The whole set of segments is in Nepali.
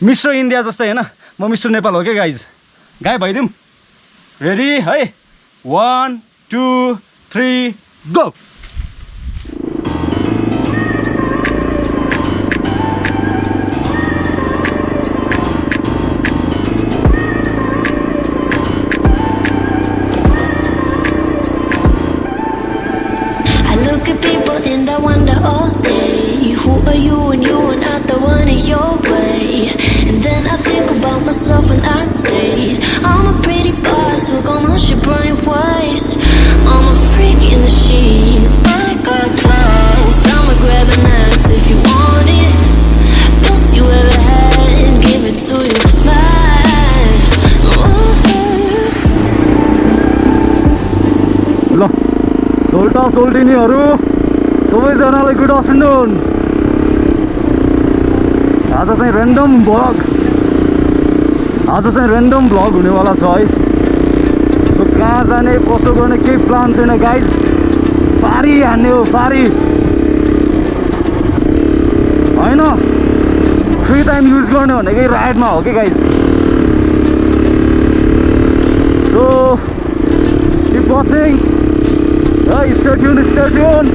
मिस्टर इन्डिया जस्तै हैन म मिस्टर नेपाल हो के गाइज गाई भइदिउँ रेडी है 1 2 3 go And I wonder all day, who are you and you are not the one in your way. And then I think about myself when I stayed. I'm a pretty boss, we're gonna ship brain waste. I'm a freak in the sheets, but I got class. I'ma grab an ass if you want it. Best you ever had, give it to you fast. ल सोल्टा सोल्टिनीहरु सबैजनालाई गुड आफ्टरनुन आज चाहिँ ऱ्यान्डम भ्लग हुनेवाला छ है कहाँ जाने कसो गर्ने केही प्लान छैन गाइज पारी हान्ने हो पारी होइन फ्री टाइम युज गर्ने भनेकै राइडमा हो कि guys so keep watching stay tune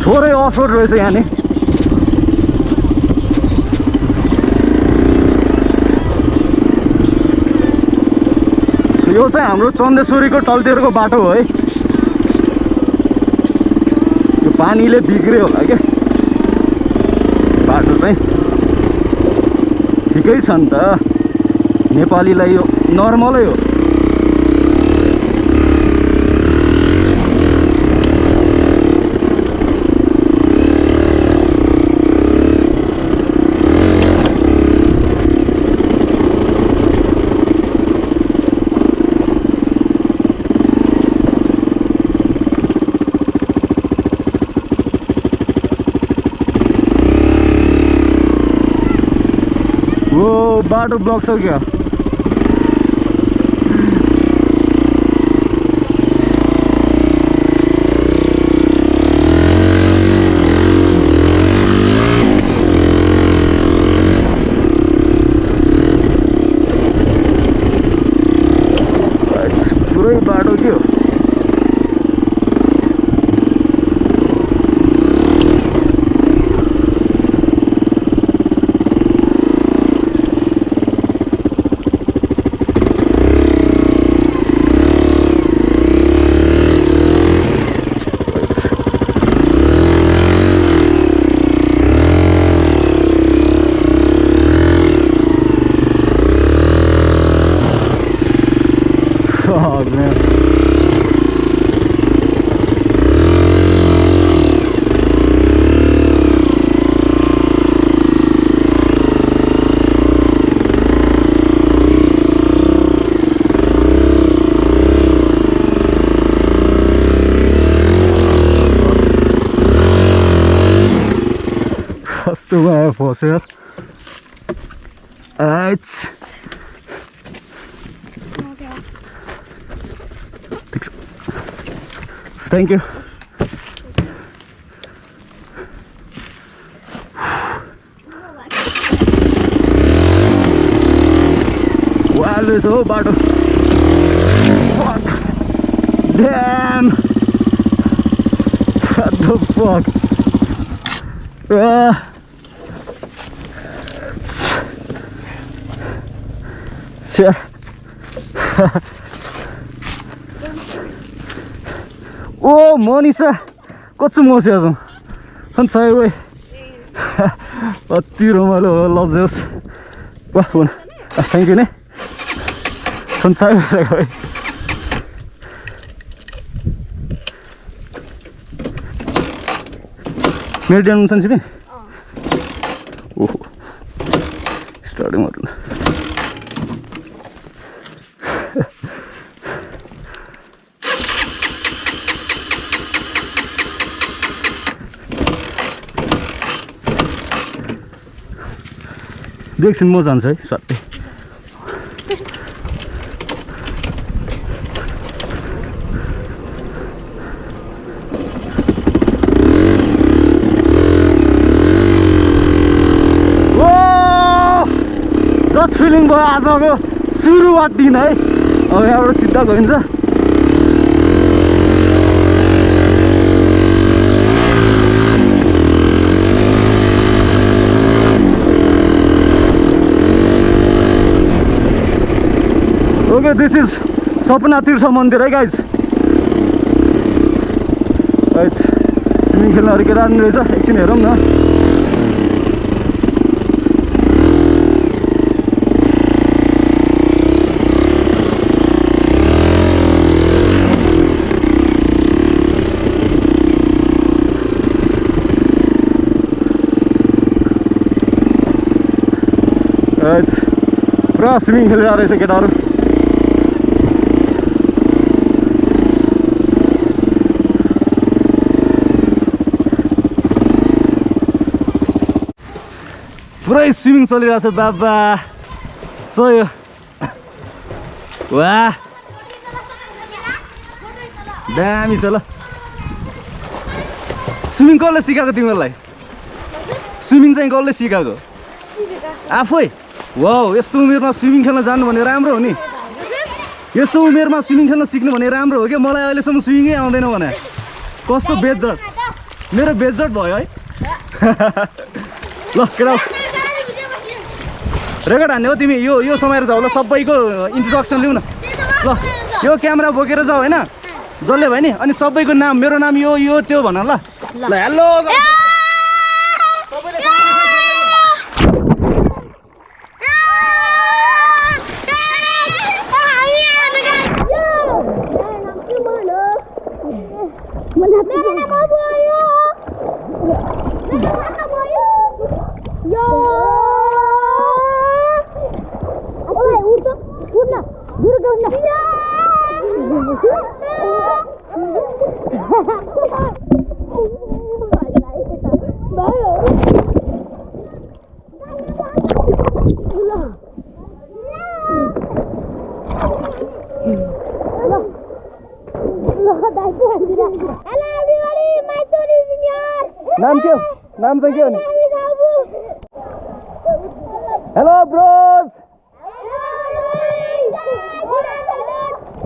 थोरै अफ रोड रहेछ यहाँ नि यो चाहिँ हाम्रो चन्देश्वरीको टलतेरको बाटो हो है यो पानीले बिग्रियो होला क्या बाटो चाहिँ ठिकै छ नि त नेपालीलाई यो नर्मलै हो बाटो ब्लक छ क्या पुरै बाटो के हो Oh man. Kostuma fossil. It's thank you. Wow, there's a whole bottle. Fuck. Damn. What the fuck? Oh, Monisa, what's the most awesome? I'm sorry. What do you love this? What? Thank you. I'm sorry. Made down sunshine. Oh, starting with. एकछिन म जान्छु है सट्टै जस्ट फिलिङ भयो आजको सुरुवात दिन है अब यहाँबाट सिधा गइन्छ ओके दिस इज सपना तीर्थ मन्दिर है गाइज स्विमिङ खेल्नहरू के राम्रो रहेछ एकछिन हेरौँ न पुरा स्विमिङ खेलिरहेको रहेछ केटाहरू पुरै स्विमिङ चलिरहेको छ बाबा सो यो वाह दामी छ ल स्विमिङ कसले सिकाएको तिमीहरूलाई स्विमिङ चाहिँ कसले सिकाएको आफै वाउ यस्तो उमेरमा स्विमिङ खेल्न जानु भने राम्रो हो नि यस्तो उमेरमा स्विमिङ खेल्न सिक्नु भने राम्रो हो क्या मलाई अहिलेसम्म स्विमिङै आउँदैन भने कस्तो बेइज्जत मेरो बेइज्जत भयो है ल केटा रेकर्ड हान्ने हो तिमी यो समाएर जाऊ ल सबैको इन्ट्रोडक्सन लिऊ न ल यो क्यामेरा बोकेर जाऊ होइन जसले भयो नि अनि सबैको नाम मेरो नाम यो त्यो भन ल ल हेलो नाम के हो नाम चाहिँ के हो नि hello bros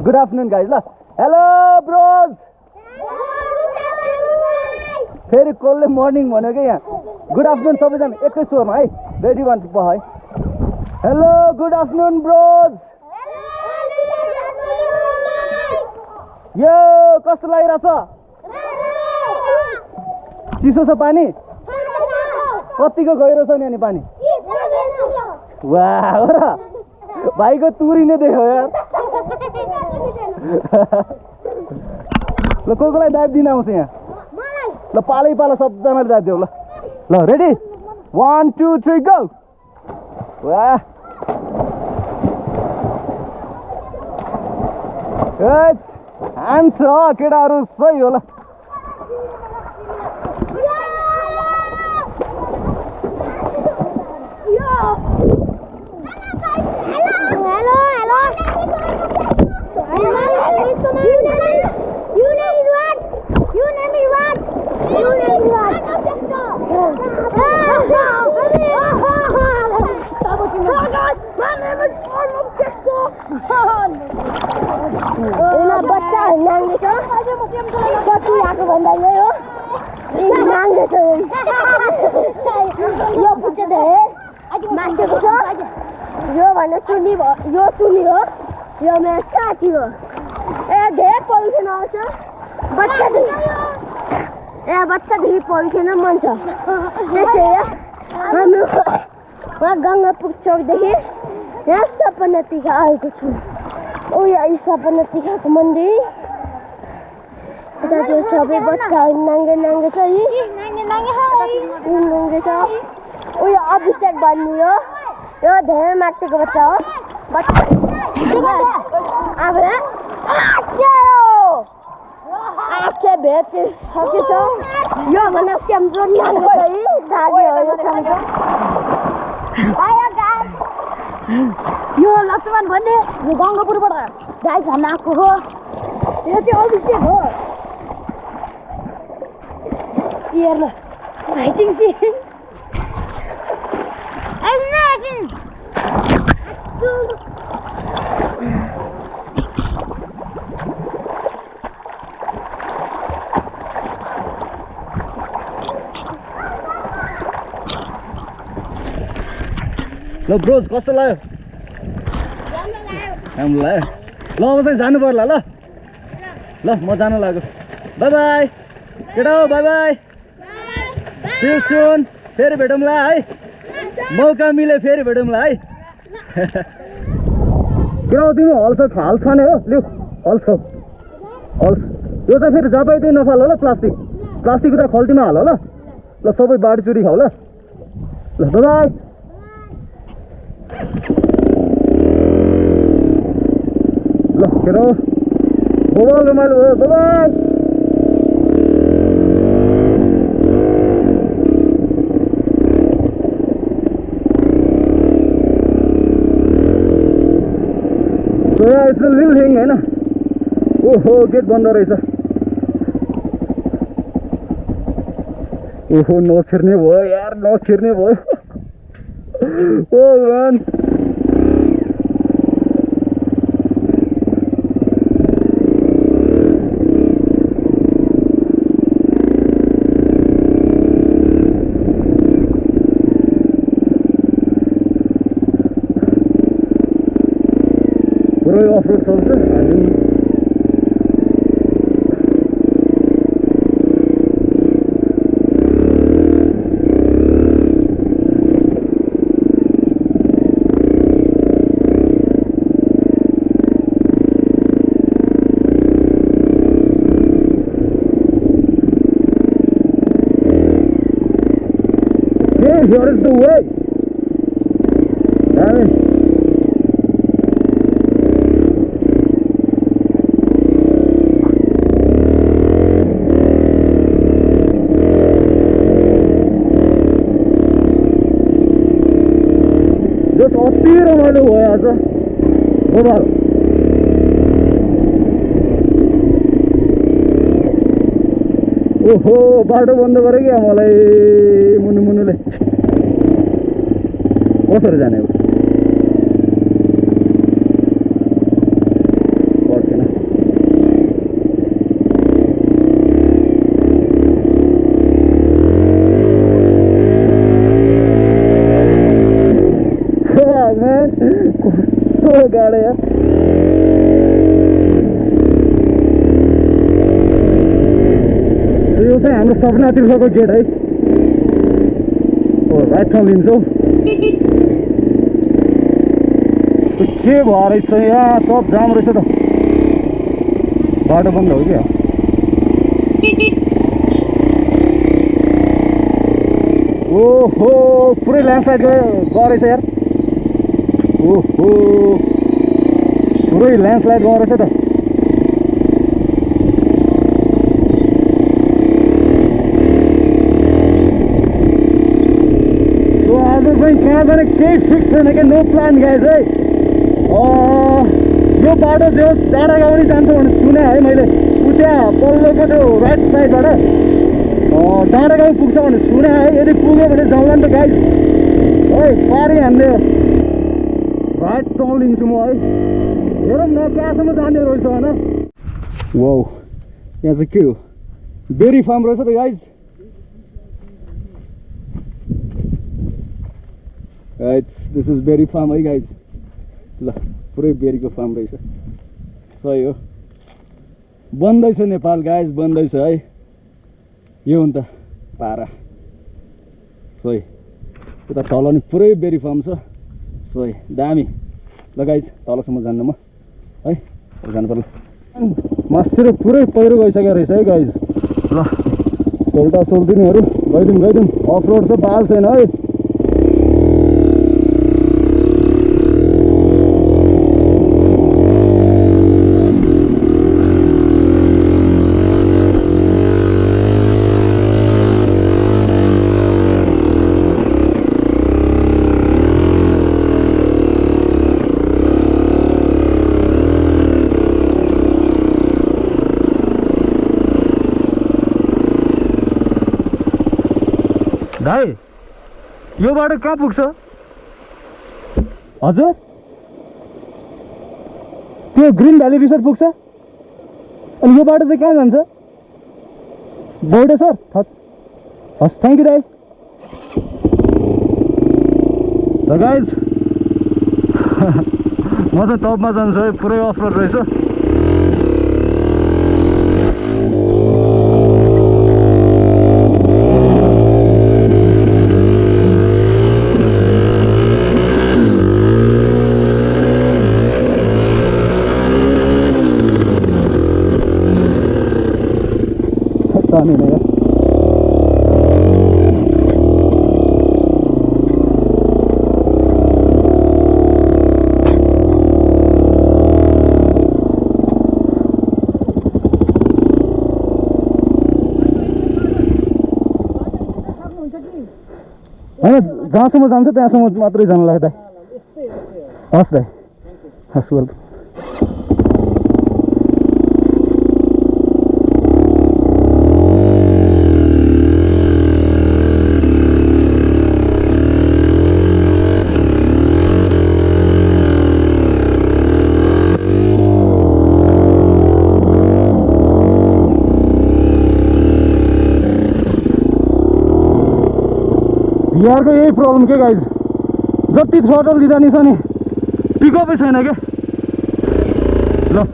good afternoon guys ल हेलो ब्रोज फेरि कसले मर्निङ भन्यो क्या यहाँ गुड आफ्टरनुन सबैजना एकै स्वरमा है रेडी वान टु है हेलो गुड आफ्टरनुन ब्रोज यो कस्तो लागिरहेछ चिसो छ पानी कतिको गहिरो छ नि अनि पानी वाह हो र भाइको तुरी नै देख्यो यार ल कोलाई दाइब दिन आउँछ यहाँ ल पालै पालो सबजनाले दाइब देऊ ल ल रेडी 1 2 3 गो वाह हान्छ केटाहरू सही होला यो मेरो साथी हो ए धेरै पोल्थिन आउँछ बच्चादेखि पोल्थिन मन छ त्यसै हाम्रो गङ्गापुर चौकदेखि यहाँ सपना टीका आएको छु यहाँ सपना टीकाको मन्दिर यता त्यो सबै बच्चाहरू नाङ्गे छ नाङ्गे छ यो अभिषेक भन्नु यो धेरै माथिको बच्चा हो अब आखे भेट सकेछ यो भने स्यामजोर नाङ्गो है धागेहरू यो लक्ष्मण भन्ने यो गङ्गापुरबाट गाई खान आएको हो। यो चाहिँ अभिषेक हो। हेर ल फाइटिङ चाहिँ ल ब्रोज कस्तो लाग्यो? राम्रो लाग्यो। ल अब चाहिँ जानु पर्ला। ल ल म जान लाग्यो। बाई बाई केटा हो, bye bye. See you soon. फेरि भेटौँला है, मौका मिले फेरि भेटौँला है। केटा हो तिमी हल्छ हाल्छ नै हो। लिउ हल्छ हल्छ। यो चाहिँ फेरि जपाइदिइ नफाल ल। प्लास्टिक उता खल्टीमा हाल ल। ल सबै बाँडीचुरी खाऊ ल। ल बाई बाई। ल केटा हो मोबाइल रमाइलो भयो। By by. यस्तो लिल थिङ होइन। ओहो गेट बन्द रहेछ। ओहो नछिर्ने भयो यार, नछिर्ने भयो। ओ भगवान। पुरै अफरोड चल्छ। Here is the way. अति रमाइलो भयो आज। गोबर ओहो बाटो बन्द गरे क्या मलाई मुनुले। कसरी जाने अब? पर्दैन। कस्तो गाडे यार। यो चाहिँ हाम्रो सपना तीर्थको गेट है। राइट ठाउँ लिन्छौ। के भयो रहेछ यहाँ, सब जाम रहेछ त। बाटो बन्द हो क्या? ओहो पुरै ल्यान्डस्लाइड गयो रहेछ यार। ओहो पुरै ल्यान्डस्लाइड गयो रहेछ त। आज चाहिँ कहाँ जाने केही फिक्स छैन क्या। नो प्लान गाइज है। यो बाटो जो डाँडा गाउँ जान्छ भने सुने है मैले। त्यहाँ पल्लोको त्यो राइट साइडबाट डाँडा गाउँ पुग्छ भने सुने है। यदि पुग्यो भने जाउँला नि त गाइज है। पारि हामीले राइट टर्न लिन्छु म है। हेरौँ न कहाँसम्म जाने रहेछ होइन। वाउ यहाँ चाहिँ के हो? डेरी फार्म रहेछ त guys. This is berry farm है गाइज। ल पुरै बेरीको फार्म रहेछ। सही हो। बन्दैछ नेपाल गाइज, बन्दैछ है। यो हो नि त पारा। सही उता तल नि पुरै बेरी फार्म छ। सही दामी। ल गाइज तलसम्म जान्न म है। जानु पर्ला। मास्तिर पुरै पहिरो गइसकेको रहेछ है गाइज। ल सोल्टा सोल्टिनीहरू गइदिउँ। अफ रोड छ, बाल छैन है। भाइ यो बाटो कहाँ पुग्छ हजुर त्यो ग्रिन भ्याली रिसोर्ट पुग्छ अनि यो बाटो चाहिँ कहाँ जान्छ बोर्डे सर हस् थ्याङ्क यू दाइ ल गाइज म चाहिँ टपमा जान्छु है पुरै अफ रोड रहेछ होइन जहाँसम्म जान्छ त्यहाँसम्म मात्रै जानु लाग्दा हस् दाइ हस् वेलकम बिहारको यही प्रब्लम के गाइज जति थ्रोटल दिँदा नि छ नि पिकअपै छैन क्या ल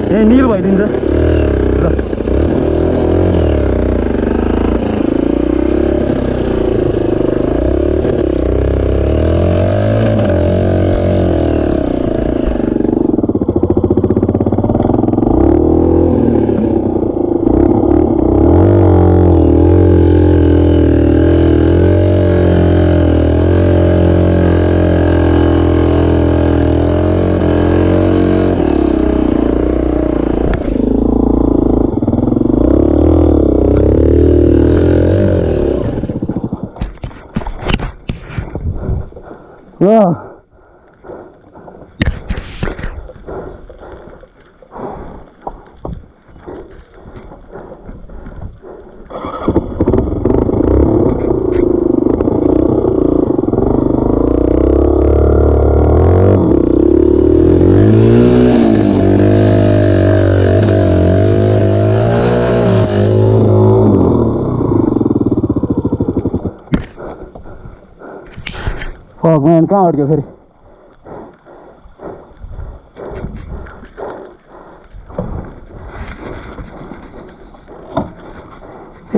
यही निल भइदिन्छ ल मैन कहाँ अड्क्यो फेरि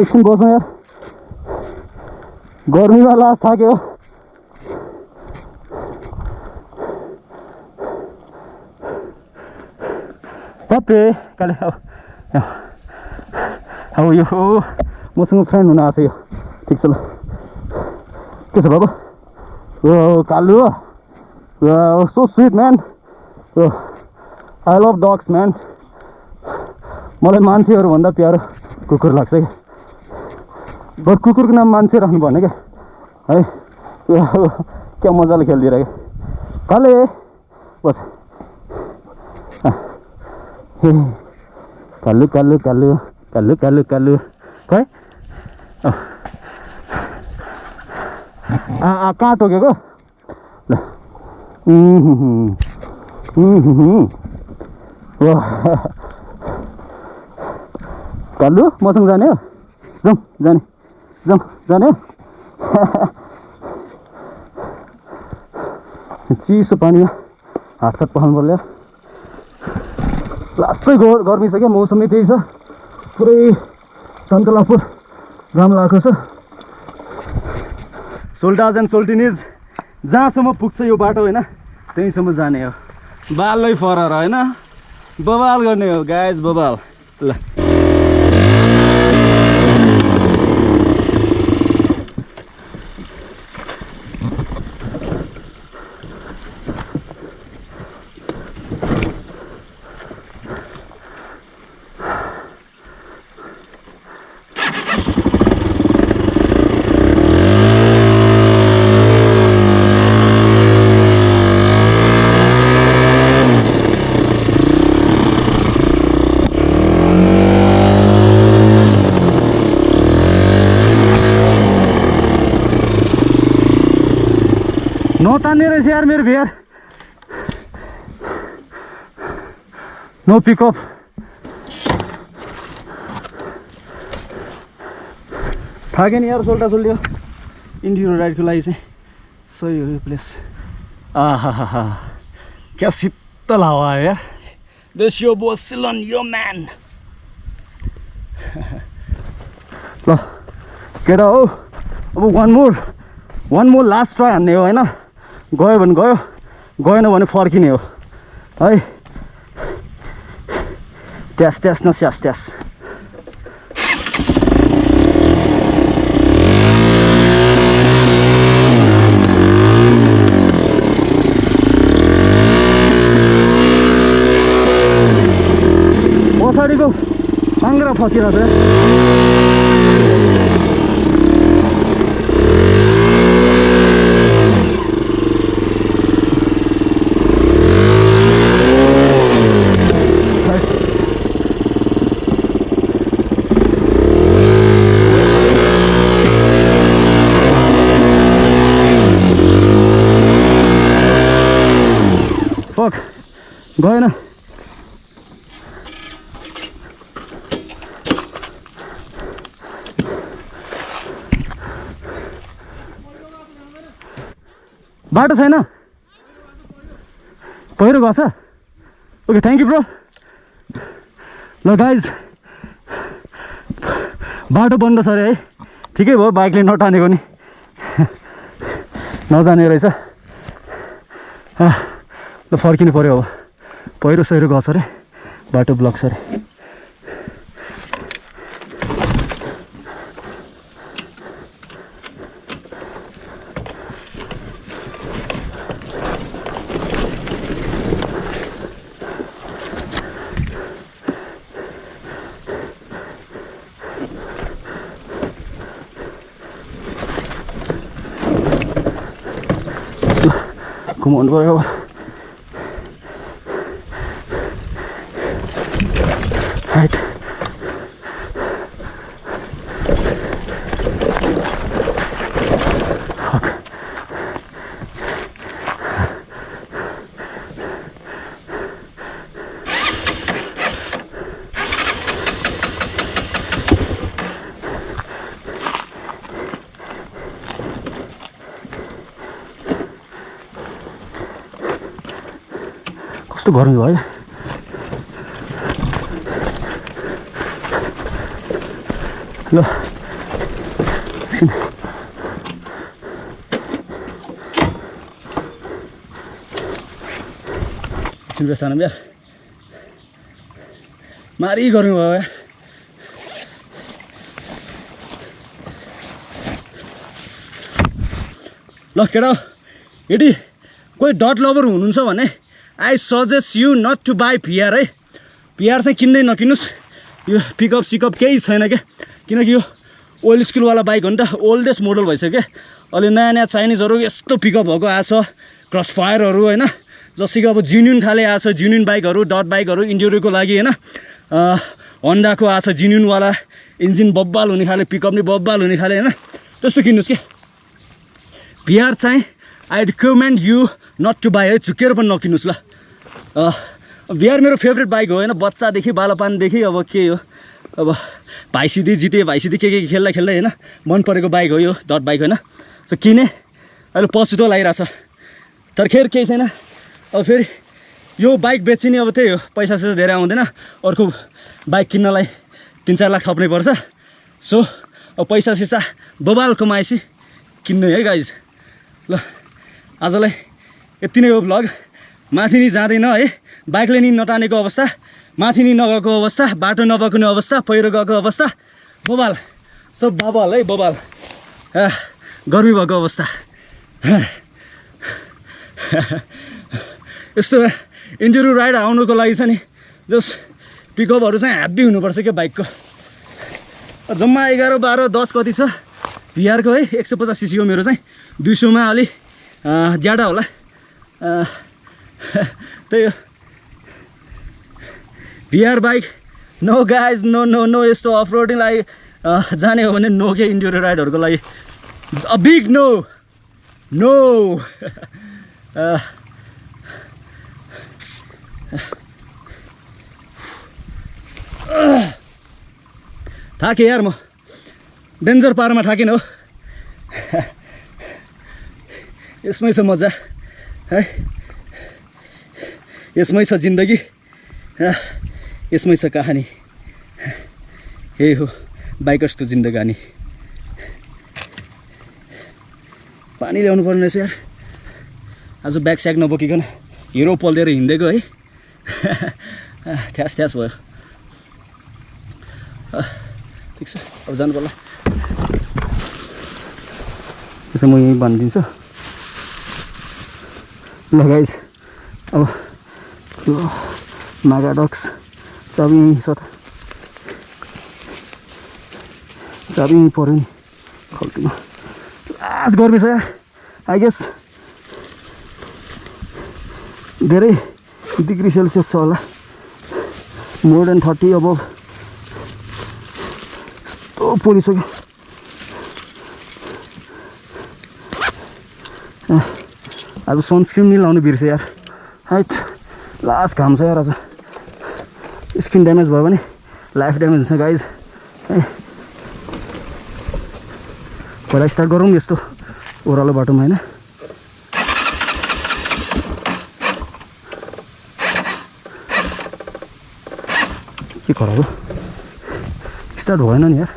एकछिन बसौँ यार गर्मीमा लास थाक्यो पप्पे काले अब यो मसँग फ्रेन्ड हुन आएको छ यो ठिक छ ल के छ बाबु Kalu, so sweet man. I love dogs man. मलाई मान्छेहरू भन्दा प्यारो कुकुर लाग्छ कि बट कुकुरको नाम मान्छे राख्नु पर्ने क्या है क्या मजाले खेलिदिरहेको काले बस कालु कालु कालु कालु कालु कालु खै कहाँ टोकेको ल कालु मसँग जाने हो जाउँ जाने जाउँ जाने हो चिसो पानीमा हातसात पखाल्नु पर्यो लास्टै गर्मी छ क्या मौसमै त्यही छ पुरै सन्तलापुर घाम लागेको छ सोल्टाज एन्ड सोल्टिनिज जहाँसम्म पुग्छ यो बाटो होइन त्यहीँसम्म जाने हो बालै फरर होइन बवाल गर्ने हो गाइज बवाल ल नतान्ने रहेछ यार मेरो भियर नो पिकअप थाहा नि यार सोल्टा सोल्टी हो इन्डियो राइडको लागि चाहिँ सही हो यो प्लेस आहा क्या शीतल हावा आयो यार दिस यो बोसिलन यो म्यान ल केटा हो अब वान मोर लास्ट ट्राई हान्ने हो होइन गयो भने गयो गएन भने फर्किने हो है ट्यास न स्यास ट्यास पछाडिको पाङ्ग्रा फसिरहेको छ गएन बाटो छैन पहिरो गछ ओके थ्याङ्क यू ब्रो ल गाइज बाटो बन्द छ अरे है ठिकै भयो बाइकले नटानेको नि नजाने रहेछ ल फर्किनु पऱ्यो अब पहिरो सहिरो गछ अरे बाटो ब्लक छ अरे घुमाउनु पऱ्यो अब राइट कस्तो गर्मी भयो ल एकछिन बेसाना बिहा मारी गर्मी भयो यार ल केटा यदि कोही डट लभर हुनुहुन्छ भने I suggest you not to buy PR है पिआर चाहिँ किन्दै नकिन्नुहोस् यो पिकअप सिकअप केही छैन क्या किनकि यो ओल्ड स्कुलवाला बाइक हो नि त ओल्डेस्ट मोडल भइसक्यो क्या अहिले नयाँ नयाँ चाइनिजहरू यस्तो पिकअप भएको आएको छ क्रस फायरहरू होइन जसको अब जिन्युन खाले आएको छ जिन्युन बाइकहरू डट बाइकहरू इन्ड्युरोको लागि होइन होन्डाको आएको छ जिन्युनवाला इन्जिन बब्बाल हुने खाले पिकअप नि बब्बाल हुने खाले होइन त्यस्तो किन्नुहोस् क्या पिआर चाहिँ I recommend you not to buy है झुकेर पनि नकिन्नुहोस् ल बिहार मेरो फेभरेट बाइक हो होइन बच्चादेखि बालापानदेखि अब के हो अब भाइसिदी जिते भाइसिदी के खेल्दा खेल्दै होइन मन परेको बाइक हो यो डट बाइक होइन सो किने अहिले पछुतो लागिरहेछ तर खेर केही छैन अब फेरि यो बाइक बेचिने अब त्यही हो पैसा सैसा धेरै आउँदैन अर्को बाइक किन्नलाई 3-4 लाख थप्नै पर्छ सो अब पैसा सिसा बबाल कमाएपछि किन्नु है गाइज ल आजलाई यति नै हो भ्लग माथि नि जाँदैन है बाइकले नि नटानेको अवस्था माथि नि नगएको अवस्था बाटो नबक्ने अवस्था पहिरो गएको अवस्था बबाल सब बबाल है बबाल गर्मी भएको अवस्था यस्तो इन्ड्युरो राइड आउनुको लागि चाहिँ नि जस पिकअपहरू चाहिँ ह्याप्पी हुनुपर्छ क्या बाइकको जम्मा 11, 12, 10 कति छ भिआरको है 150 सीसीको मेरो चाहिँ 200 मा अलि ज्यादा होला त्यही हो VR bike no guys no no no यस्तो अफ रोडिङलाई जाने हो भने नो के इन्ड्युरो राइडहरूको लागि अ बिग नो नो थाकेँ यार म डेन्जर पारमा थाकेन हो यसमै छ मजा है यसमै छ जिन्दगी यसमै छ कहानी यही हो बाइकर्सको जिन्दगानी पानी ल्याउनु पर्ने रहेछ यार आज ब्याग स्याग नबोकिकन हिरो पल्देर हिँडेको है थ्यास थ्यास भयो ठिक छ अब जानु पर्ला त्यसो म यहीँ भनिदिन्छु ल गाइज अब त्यो मागाडक्स चाबी यहीँ छ त चाबी यहीँ पऱ्यो नि खल्तीमा लास्ट गर्मी छ यार आई गेस धेरै डिग्री सेल्सियस छ होला मोर देन 30 अब यस्तो पोलिसक्यो आज सनस्क्रिन नि लाउनु बिर्से यार हैट लास्ट घाम छ यार आज स्किन ड्यामेज भयो भने लाइफ ड्यामेज हुन्छ गाइज है पहिला स्टार्ट गरौँ यस्तो ओह्रालो बाटोमा होइन के खराब हो स्टार्ट भएन नि यार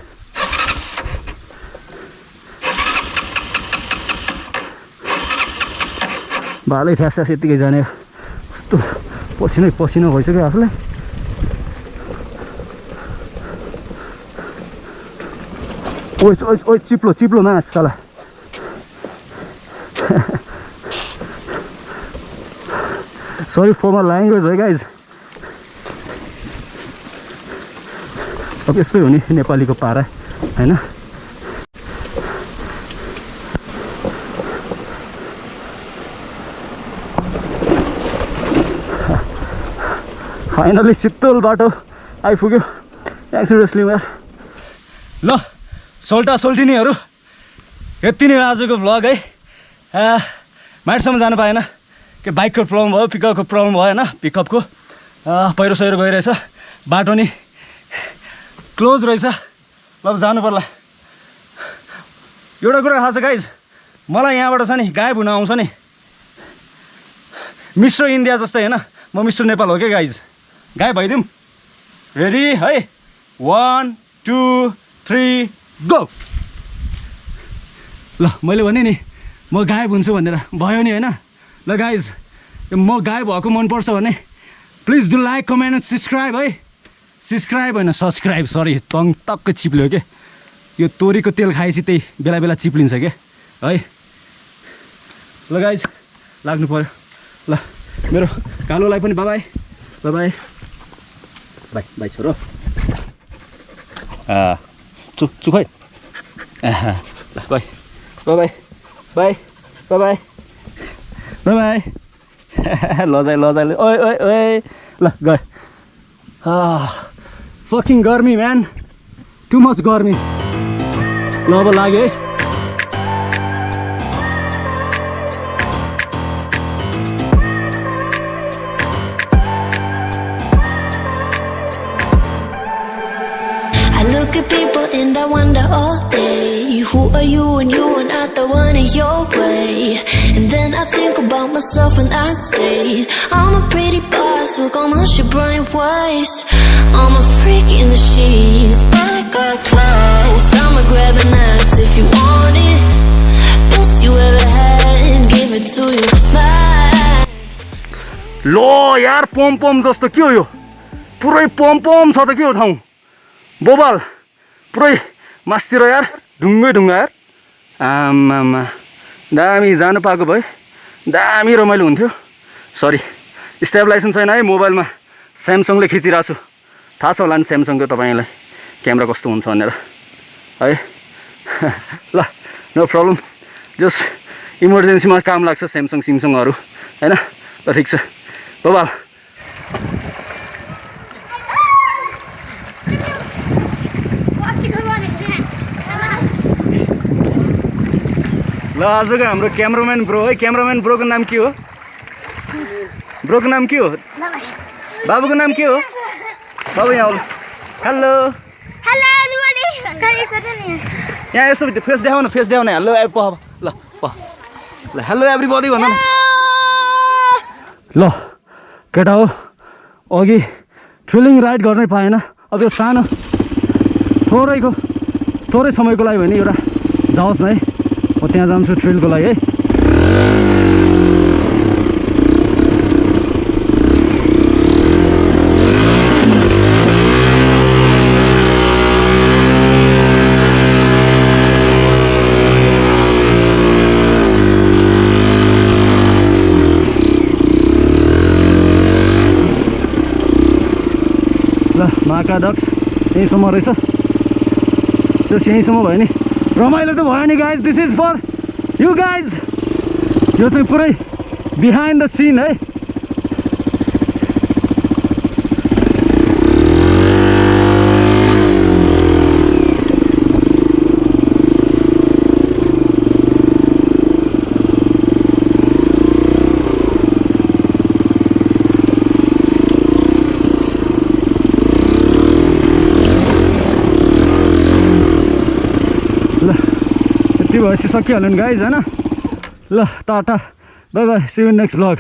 भालै ठ्यास ठ्यास यत्तिकै जाने कस्तो पसिनै पसिना भइसक्यो आफूलाई ओइ ओइ ओइ चिप्लो चिप्लो माछ साला सरी फर माई ल्याङ्ग्वेज है गाइज अब यस्तै हो नि नेपालीको पारा होइन फाइनली शीतल बाटो आइपुग्यो एक्सिडेन्टली यार ल सोल्टा सोल्टिनीहरू यति नै आजको भ्लग है माइटसम्म जानु पाएन के बाइकको प्रब्लम भयो पिकअपको प्रब्लम भयो होइन पिकअपको पहिरो सहिरो गइरहेछ बाटो नि क्लोज रहेछ ल जानु पर्ला एउटा कुरा थाहा छ गाइज मलाई यहाँबाट छ नि गायब हुन आउँछ नि मिस्टर इन्डिया जस्तै होइन म मिस्टर नेपाल हो क्या गाइज गायब भइदिउँ रेडी है 1 2 3 गो ल मैले भने नि म गायब हुन्छु भनेर भयो नि होइन ल गाइज म गायब भएको मनपर्छ भने please do like comment and subscribe है सब्सक्राइब होइन सब्सक्राइब सरी टङ टक्कै चिप्ल्यो के यो तोरीको तेल खाएपछि त्यही बेला बेला चिप्लिन्छ क्या है ल गाइज लाग्नु पर्यो ल मेरो कालोलाई पनि बाई बाई बाई बाई बाई छोरो चुख है बाई बाई बाई बाई बाई लजाइ लजाइ ओइ ओइ ओइ ल गए फकिङ गर्मी म्यान टु मच गर्मी ल अब लाग्यो है I look at people and I wonder all day, who are you and you are not the one in your way. And then I think about myself and I stayed. I'm a pretty boss with almost your brain waves. I'm a freak in the sheets, but I got class. I'ma grab an ass if you want it. Best you ever had, give it to you. Bye. लो यार पम पम जस्तो के हो यो पुरै पम पम छ त के हो ठाउँ बोबाल पुरै मास्तिर यार ढुङ्गै ढुङ्गा यार आमामा दामी जानु पाएको भए दामी रमाइलो हुन्थ्यो सरी स्टेबलाइजेसन छैन है मोबाइलमा स्यामसङले खिचिरहेको छु थाहा छ होला नि स्यामसङको तपाईँलाई क्यामेरा कस्तो हुन्छ भनेर है ल नो प्रब्लम जस्ट इमर्जेन्सीमा काम लाग्छ स्यामसङ सिमसङहरू होइन ल ठिक छ बोबाल ल ल आजको हाम्रो क्यामराम्यान ब्रो है क्यामराम्यान ब्रोको नाम के हो ब्रोको नाम के हो बाबुको नाम के हो बाबु यहाँ आउनु हेलो यहाँ यस्तो फेस देखाउन फेस देखाउने हेलो ल ल हेलो एभ्रीबडी भन न ल केटा हो अघि थ्रिलिङ राइड गर्नै पाएन अब यो सानो थोरै समयको लागि भने एउटा जाओस् न है म त्यहाँ जान्छु थ्रिलको लागि है ल महाका डक्स यहीँसम्म रहेछ त्यो यहीँसम्म भयो नि रमाइलो त भयो नि guys this is for you guys यो चाहिँ पुरै बिहाइन्ड द सिन है भएपछि सकिहाल्यो नि गाइज होइन ल tata bye bye see you next blog